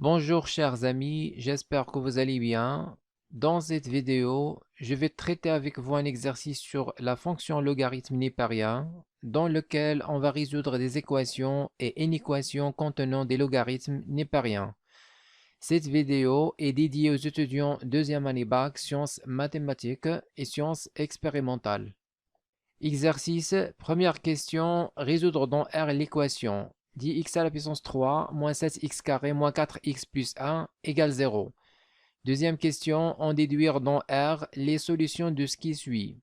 Bonjour chers amis, j'espère que vous allez bien. Dans cette vidéo, je vais traiter avec vous un exercice sur la fonction logarithme népérien, dans lequel on va résoudre des équations et inéquations contenant des logarithmes népériens. Cette vidéo est dédiée aux étudiants deuxième année bac, sciences mathématiques et sciences expérimentales. Exercice, première question, résoudre dans R l'équation 10x à la puissance 3 moins 7x carré moins 4x plus 1 égale 0. Deuxième question, en déduire dans R les solutions de ce qui suit.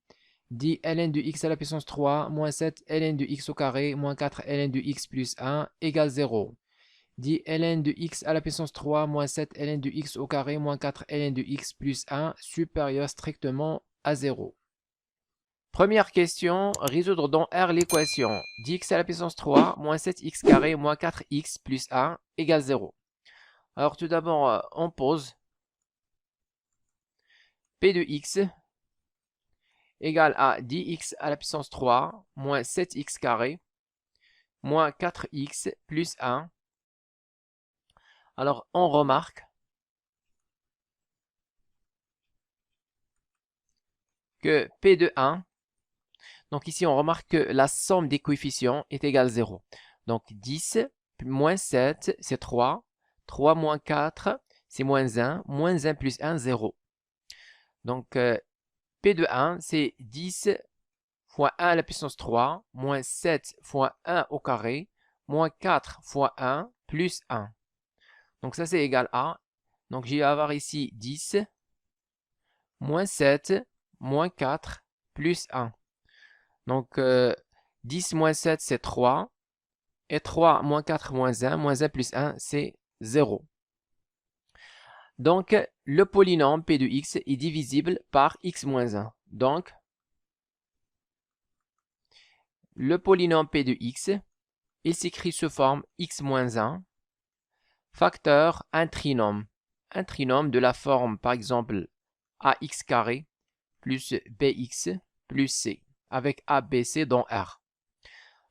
10 ln de x à la puissance 3 moins 7 ln de x au carré moins 4 ln de x plus 1 égale 0. 10 ln de x à la puissance 3 moins 7 ln de x au carré moins 4 ln de x plus 1 supérieur strictement à 0. Première question, résoudre dans R l'équation 10x à la puissance 3 moins 7x carré moins 4x plus 1 égale 0. Alors tout d'abord, on pose P de x égale à 10x à la puissance 3 moins 7x carré moins 4x plus 1. Alors on remarque que P de 1, donc ici on remarque que la somme des coefficients est égale à 0. Donc 10 moins 7 c'est 3, 3 moins 4 c'est moins 1 plus 1, 0. Donc P de 1 c'est 10 fois 1 à la puissance 3, moins 7 fois 1 au carré, moins 4 fois 1, plus 1. Donc ça c'est égal à, donc je vais avoir ici 10, moins 7, moins 4, plus 1. Donc 10 moins 7 c'est 3, et 3 moins 4 moins 1 plus 1 c'est 0. Donc le polynôme P de x est divisible par x moins 1. Donc le polynôme P de x, il s'écrit sous forme x moins 1, facteur un trinôme de la forme par exemple ax carré plus bx plus c, avec a, b, c dans R.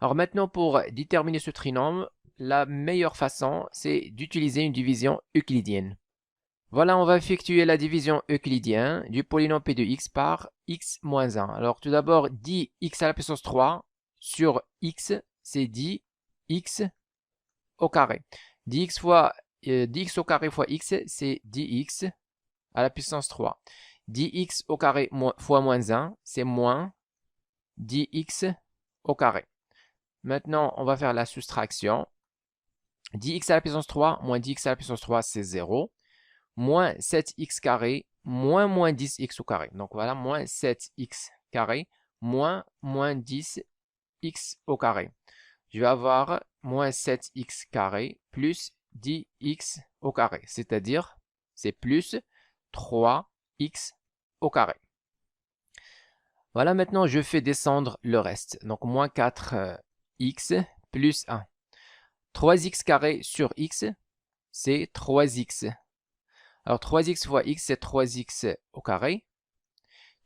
Alors maintenant, pour déterminer ce trinôme, la meilleure façon, c'est d'utiliser une division euclidienne. Voilà, on va effectuer la division euclidienne du polynôme P de x par x moins 1. Alors tout d'abord, 10x à la puissance 3 sur x, c'est 10x au carré. 10x au carré fois x, c'est 10x à la puissance 3. 10x au carré fois moins 1, c'est moins 10x au carré. Maintenant, on va faire la soustraction. 10x à la puissance 3 moins 10x à la puissance 3, c'est 0. Moins 7x carré moins 10x au carré. Donc voilà, moins 7x carré moins 10x au carré. Je vais avoir moins 7x carré plus 10x au carré. C'est-à-dire, c'est plus 3x au carré. Voilà, maintenant je fais descendre le reste. Donc moins 4x plus 1. 3x carré sur x, c'est 3x. Alors 3x fois x, c'est 3x au carré.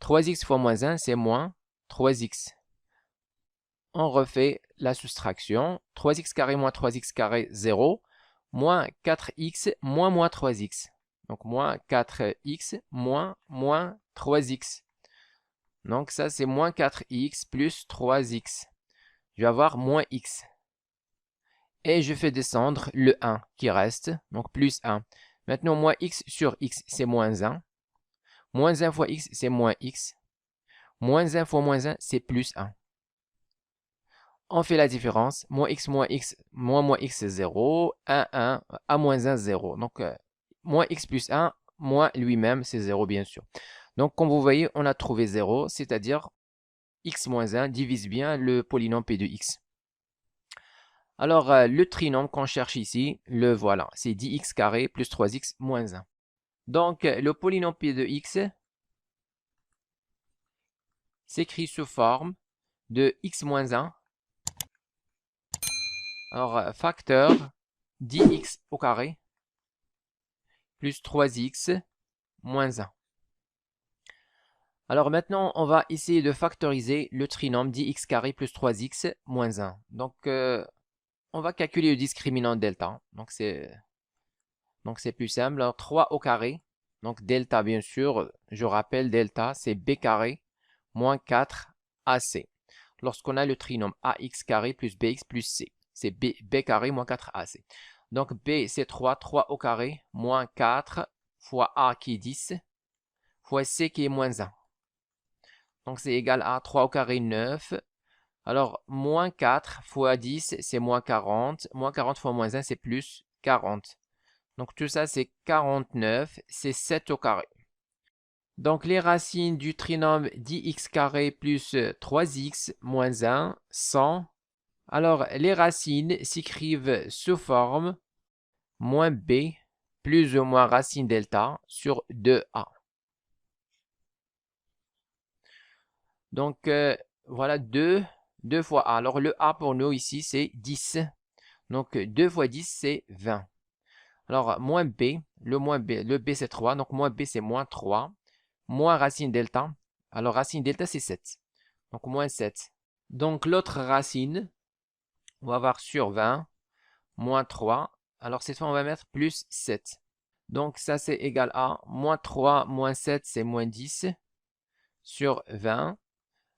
3x fois moins 1, c'est moins 3x. On refait la soustraction. 3x carré moins 3x carré, 0. Moins 4x moins 3x. Donc moins 4x moins 3x. Donc ça, c'est moins 4x plus 3x. Je vais avoir moins x. Et je fais descendre le 1 qui reste, donc plus 1. Maintenant, moins x sur x, c'est moins 1. Moins 1 fois x, c'est moins x. Moins 1 fois moins 1, c'est plus 1. On fait la différence. Moins x, moins x, c'est 0. 1, à moins 1, 0. Donc, moins x plus 1, moins lui-même, c'est 0, bien sûr. Donc, comme vous voyez, on a trouvé 0, c'est-à-dire x moins 1 divise bien le polynôme P de x. Alors, le trinôme qu'on cherche ici, le voilà, c'est 10x carré plus 3x moins 1. Donc, le polynôme P de x s'écrit sous forme de x moins 1. Alors, facteur 10x au carré plus 3x moins 1. Alors maintenant, on va essayer de factoriser le trinôme 10x carré plus 3x moins 1. Donc, on va calculer le discriminant delta. Donc Donc c'est plus simple. Alors 3 au carré. Donc delta, bien sûr, je rappelle, delta, c'est b carré moins 4 ac. Lorsqu'on a le trinôme ax carré plus bx plus c, c'est b carré moins 4ac. Donc b, c'est 3 au carré, moins 4 fois a qui est 10, fois c qui est moins 1. Donc c'est égal à 3 au carré, 9. Alors, moins 4 fois 10, c'est moins 40. Moins 40 fois moins 1, c'est plus 40. Donc tout ça, c'est 49, c'est 7 au carré. Donc les racines du trinôme 10x carré plus 3x moins 1, 100. Alors les racines s'écrivent sous forme moins b plus ou moins racine delta sur 2a. Donc voilà 2 fois a. Alors le a pour nous ici c'est 10. Donc 2 fois 10 c'est 20. Alors moins b, le b c'est 3, donc moins b c'est moins 3. Moins racine delta. Alors racine delta c'est 7. Donc moins 7. Donc l'autre racine, on va avoir sur 20, moins 3. Alors cette fois on va mettre plus 7. Donc ça c'est égal à moins 3, moins 7 c'est moins 10 sur 20.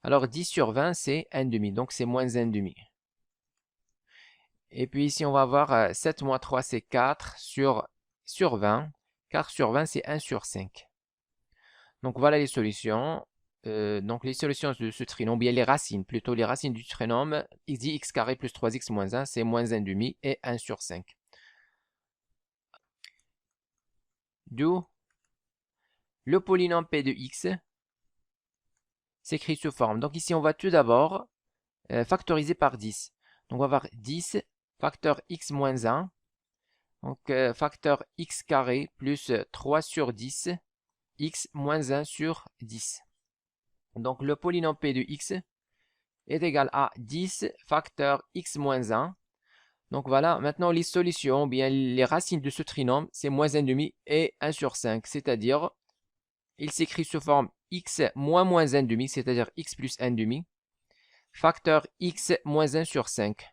Alors 10 sur 20 c'est 1,5, donc c'est moins 1,5. Et puis ici on va avoir 7 moins 3 c'est 4 sur 20. 4 sur 20 c'est 1 sur 5. Donc voilà les solutions. Donc les solutions de ce trinôme, bien les racines, plutôt les racines du trinôme, x dit x carré plus 3x moins 1, c'est moins 1,5 et 1 sur 5. D'où le polynôme p de x s'écrit sous forme. Donc ici on va tout d'abord factoriser par 10. Donc on va avoir 10 facteur x moins 1, donc facteur x carré plus 3 sur 10, x moins 1 sur 10. Donc le polynôme p de x est égal à 10 facteur x moins 1. Donc voilà, maintenant les solutions, bien les racines de ce trinôme, c'est moins 1,5 et 1 sur 5. C'est-à-dire, il s'écrit sous forme x moins 1,5, c'est-à-dire x plus 1,5, facteur x moins 1 sur 5.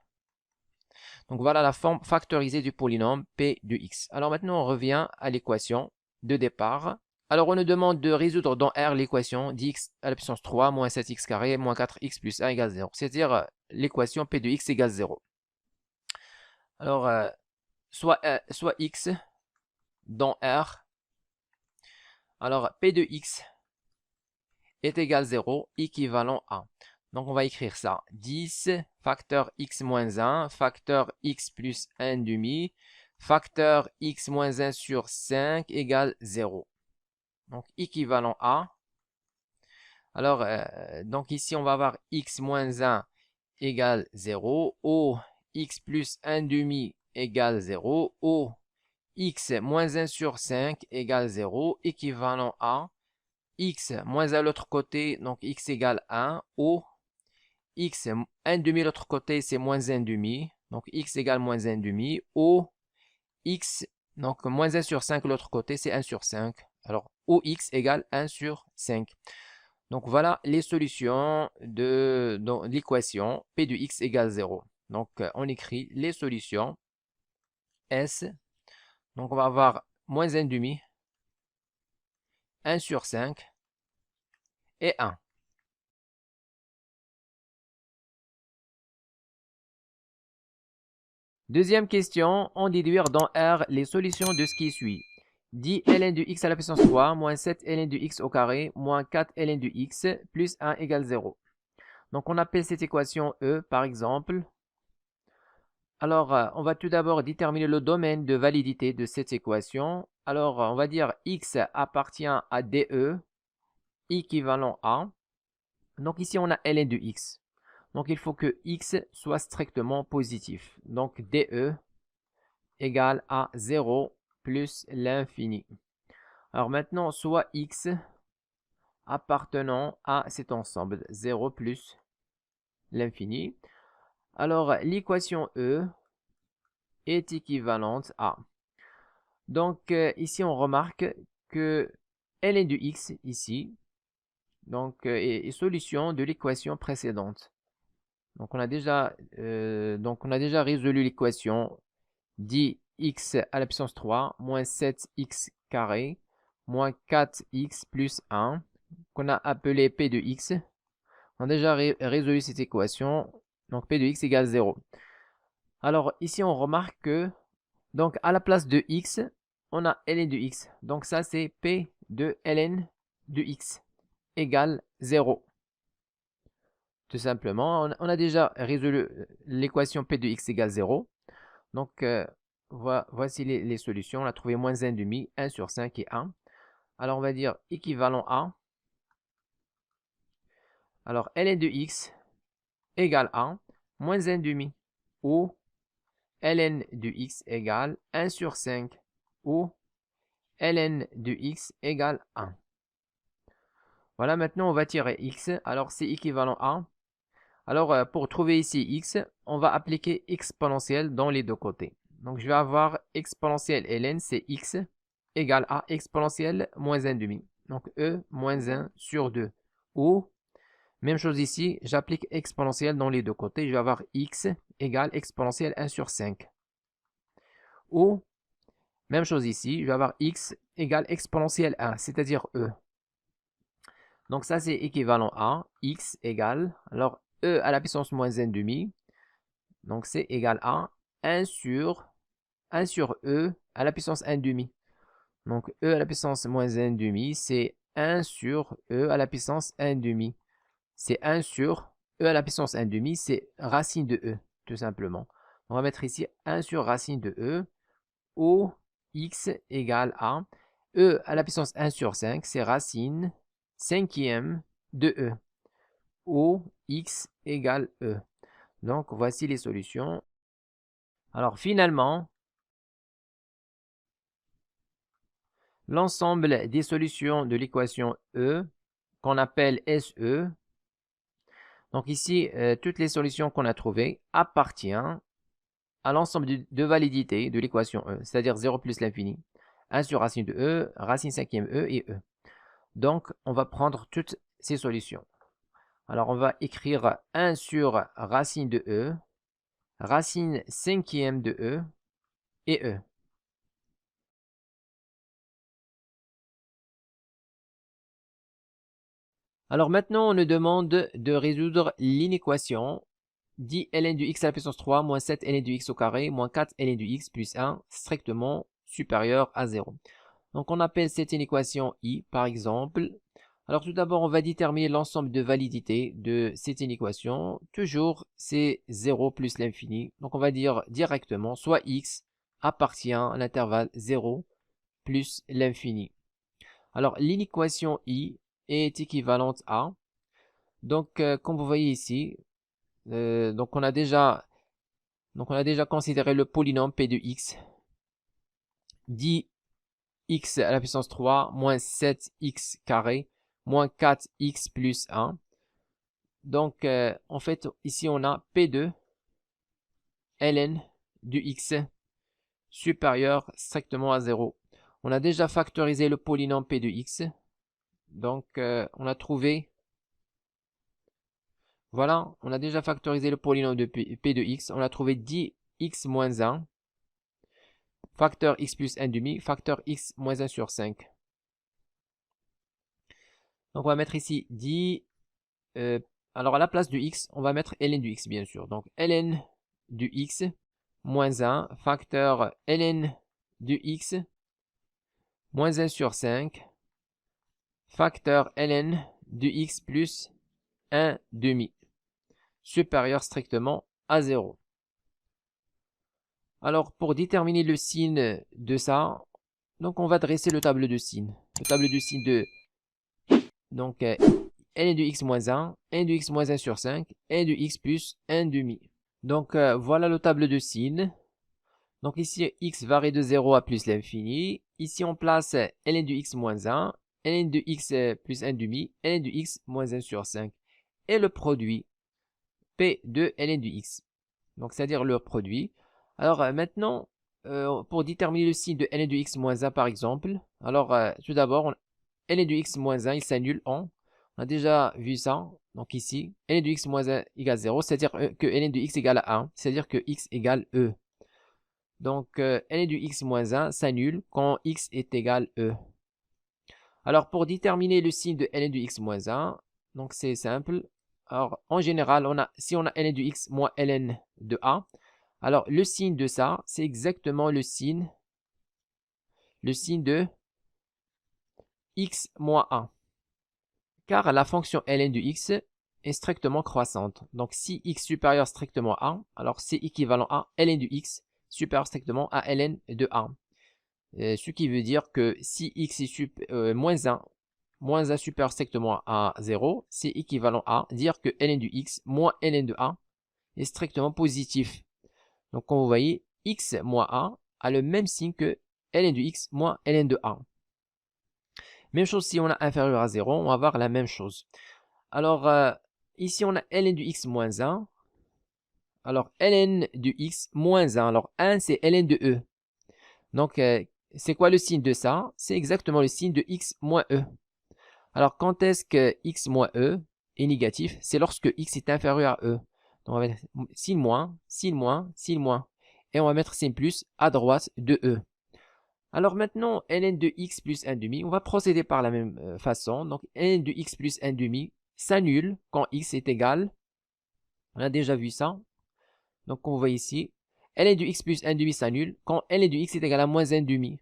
Donc voilà la forme factorisée du polynôme p de x. Alors maintenant, on revient à l'équation de départ. Alors on nous demande de résoudre dans R l'équation d'x à la puissance 3 moins 7x carré moins 4x plus 1 égale 0. C'est-à-dire l'équation p de x égale 0. Alors, soit x dans R. Alors, p de x est égal 0, équivalent à. Donc, on va écrire ça. 10 facteur x moins 1, facteur x plus 1,5, facteur x moins 1 sur 5 égale 0. Donc, équivalent à. Alors, donc ici, on va avoir x moins 1 égale 0, au x plus 1,5 égale 0, au x moins 1 sur 5 égale 0, équivalent à x moins à l'autre côté, donc x égale 1, au x 1,5 l'autre côté, c'est moins 1,5, donc x égale moins 1,5, au x, donc moins 1 sur 5 l'autre côté, c'est 1 sur 5. Alors, au x égale 1 sur 5. Donc, voilà les solutions de l'équation p de x égale 0. Donc, on écrit les solutions S. Donc, on va avoir moins 1,5, 1 sur 5 et 1. Deuxième question, en déduire dans R les solutions de ce qui suit. 10 ln de x à la puissance 3 moins 7 ln de x au carré moins 4 ln de x plus 1 égale 0. Donc on appelle cette équation E par exemple. Alors on va tout d'abord déterminer le domaine de validité de cette équation. Alors on va dire x appartient à DE équivalent à. Donc ici on a ln de x. Donc il faut que x soit strictement positif. Donc DE égale à 0 plus l'infini. Alors maintenant, soit x appartenant à cet ensemble, 0 plus l'infini. Alors l'équation E est équivalente à. Donc ici on remarque que ln de x ici donc, est solution de l'équation précédente. Donc on a déjà résolu l'équation 10 x à la puissance 3 moins 7x carré moins 4x plus 1, qu'on a appelé P de x. On a déjà résolu cette équation, donc P de x égale 0. Alors ici on remarque que, donc à la place de x, on a ln de x. Donc ça c'est P de ln de x égale 0. Tout simplement, on a déjà résolu l'équation P de x égale 0. Donc voici les solutions. On a trouvé moins 1,5, 1 sur 5 et 1. Alors on va dire équivalent à, alors ln de x égale à moins 1,5 ou ln de x égale 1 sur 5 ou ln de x égale 1. Voilà, maintenant on va tirer x. Alors c'est équivalent à, alors pour trouver ici x, on va appliquer exponentielle dans les deux côtés. Donc je vais avoir exponentielle ln, c'est x égale à exponentielle moins 1,5. Donc e moins 1 sur 2. Ou, même chose ici, j'applique exponentielle dans les deux côtés. Je vais avoir x égale exponentielle 1 sur 5. Ou, même chose ici, je vais avoir x égale exponentielle 1, c'est-à-dire e. Donc ça c'est équivalent à x égale, alors e à la puissance moins 1,5. Donc c'est égal à 1 sur e à la puissance 1,5. Donc e à la puissance moins 1,5, c'est 1 sur e à la puissance 1,5. C'est 1 sur e à la puissance 1,5, c'est racine de e, tout simplement. On va mettre ici 1 sur racine de e, où x égale à e à la puissance 1 sur 5, c'est racine cinquième de e, où x égale e. Donc voici les solutions. Alors finalement, l'ensemble des solutions de l'équation E, qu'on appelle SE, donc ici, toutes les solutions qu'on a trouvées appartiennent à l'ensemble de validité de l'équation E, c'est-à-dire 0 plus l'infini, 1 sur racine de E, racine cinquième E et E. Donc, on va prendre toutes ces solutions. Alors, on va écrire 1 sur racine de E, racine cinquième de E et E. Alors maintenant, on nous demande de résoudre l'inéquation dit ln du x à la puissance 3 moins 7 ln du x au carré moins 4 ln du x plus 1 strictement supérieur à 0. Donc on appelle cette inéquation I par exemple. Alors tout d'abord, on va déterminer l'ensemble de validité de cette inéquation. Toujours, c'est 0 plus l'infini. Donc on va dire directement soit x appartient à l'intervalle 0 plus l'infini. Alors l'inéquation I est équivalente à, donc comme vous voyez ici, donc on a déjà considéré le polynôme P de x, dit x à la puissance 3 moins 7x carré moins 4x plus 1. Donc en fait ici on a P de ln du x supérieur strictement à 0. On a déjà factorisé le polynôme P de x. Donc on a trouvé, voilà, on a déjà factorisé le polynôme de P de x. On a trouvé 10x moins 1, facteur x plus 1,5, facteur x moins 1 sur 5. Donc on va mettre ici 10. Alors à la place du x, on va mettre ln du x bien sûr. Donc ln du x moins 1, facteur ln du x moins 1 sur 5, facteur ln du x plus 1 demi, supérieur strictement à 0. Alors pour déterminer le signe de ça, donc on va dresser le tableau de signes. Le tableau de signes de, donc ln du x moins 1, ln du x moins 1 sur 5, ln du x plus 1 demi. Donc voilà le tableau de signes. Donc ici x varie de 0 à plus l'infini. Ici on place ln du x moins 1, ln de x plus 1 demi, ln du x moins 1 sur 5. Et le produit P de ln du x. Donc c'est-à-dire le produit. Alors maintenant, pour déterminer le signe de ln du x moins 1 par exemple, alors tout d'abord, ln du x moins 1 il s'annule en, on a déjà vu ça, donc ici, ln du x moins 1 égale 0, c'est-à-dire que ln du x égale à 1, c'est-à-dire que x égale e. Donc, ln de x moins 1 s'annule quand x est égal e. Alors, pour déterminer le signe de ln de x moins 1, donc c'est simple. Alors, en général, si on a ln de x moins ln de a, alors le signe de ça, c'est exactement le signe de x moins 1. Car la fonction ln de x est strictement croissante. Donc, si x supérieur strictement à 1, alors c'est équivalent à ln de x supérieur strictement à ln de 1. Ce qui veut dire que si x est moins 1 supérieur strictement à 0, c'est équivalent à dire que ln de x moins ln de a est strictement positif. Donc, comme vous voyez, x moins a a le même signe que ln de x moins ln de a. Même chose si on a inférieur à 0, on va avoir la même chose. Alors, ici, on a ln de x moins 1. Alors, ln de x moins 1. Alors, 1, c'est ln de e. Donc, c'est quoi le signe de ça? C'est exactement le signe de x moins e. Alors, quand est-ce que x moins e est négatif? C'est lorsque x est inférieur à e. Donc, on va mettre signe moins, signe moins, signe moins. Et on va mettre signe plus à droite de e. Alors maintenant, ln de x plus 1 demi, on va procéder par la même façon. Donc, ln de x plus 1 demi s'annule quand x est égal. On a déjà vu ça. Donc, on voit ici, ln de x plus 1 demi s'annule quand ln de x est égal à moins 1 demi.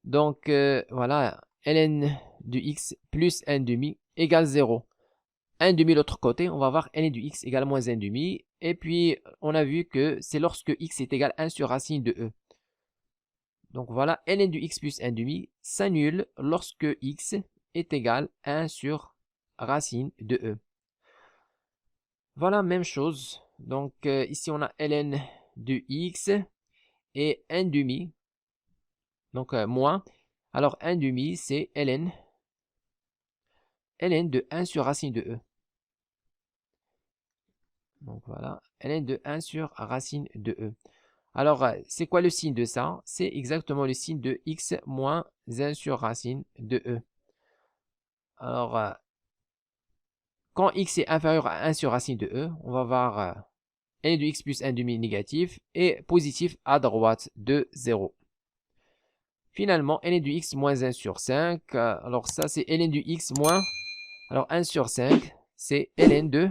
Donc, voilà, ln de x plus 1 demi égale 0. 1 demi de l'autre côté, on va avoir ln de x égale moins 1 demi. Et puis, on a vu que c'est lorsque x est égal à 1 sur racine de e. Donc voilà, ln de x plus 1 demi s'annule lorsque x est égal à 1 sur racine de e. Voilà, même chose. Donc ici, on a ln de x et 1 demi. Donc moins. Alors 1 demi, c'est ln de 1 sur racine de e. Donc voilà, ln de 1 sur racine de e. Alors, c'est quoi le signe de ça? C'est exactement le signe de x moins 1 sur racine de e. Alors, quand x est inférieur à 1 sur racine de e, on va avoir ln de x plus 1 demi négatif et positif à droite de 0. Finalement, ln de x moins 1 sur 5. Alors ça, c'est ln de x moins... Alors 1 sur 5, c'est ln de...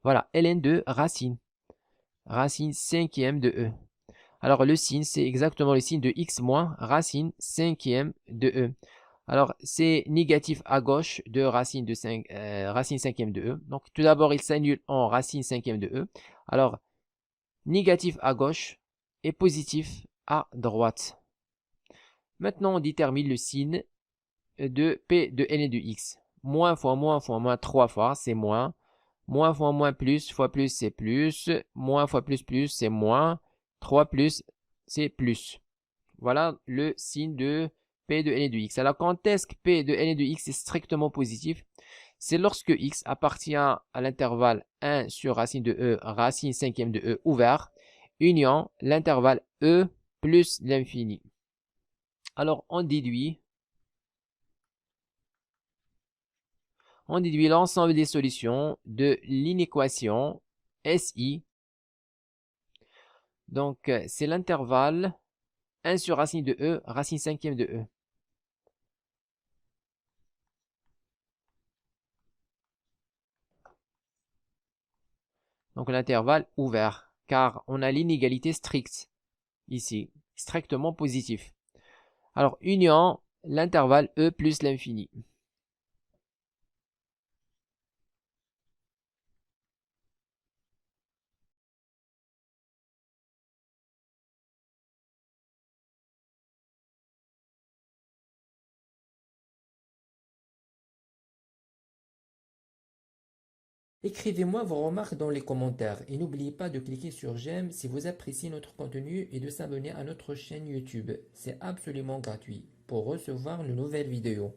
Voilà, ln de racine. Racine cinquième de e. Alors le signe, c'est exactement le signe de x moins racine cinquième de e. Alors, c'est négatif à gauche de racine de 5, racine cinquième de e. Donc, tout d'abord, il s'annule en racine cinquième de e. Alors, négatif à gauche et positif à droite. Maintenant, on détermine le signe de P de ln de x. Moins fois moins fois moins 3 fois, c'est moins. Moins fois moins plus fois plus, c'est plus. Moins fois plus plus, c'est moins. 3 plus, c'est plus. Voilà le signe de P de ln de x. Alors, quand est-ce que P de ln de x est strictement positif? C'est lorsque x appartient à l'intervalle 1 sur racine de e, racine cinquième de e ouvert, union l'intervalle e plus l'infini. Alors, on déduit l'ensemble des solutions de l'inéquation SI. Donc, c'est l'intervalle 1 sur racine de e, racine cinquième de e. Donc l'intervalle ouvert, car on a l'inégalité stricte ici, strictement positif. Alors union l'intervalle e plus l'infini. Écrivez-moi vos remarques dans les commentaires et n'oubliez pas de cliquer sur j'aime si vous appréciez notre contenu et de s'abonner à notre chaîne YouTube. C'est absolument gratuit pour recevoir de nouvelles vidéos.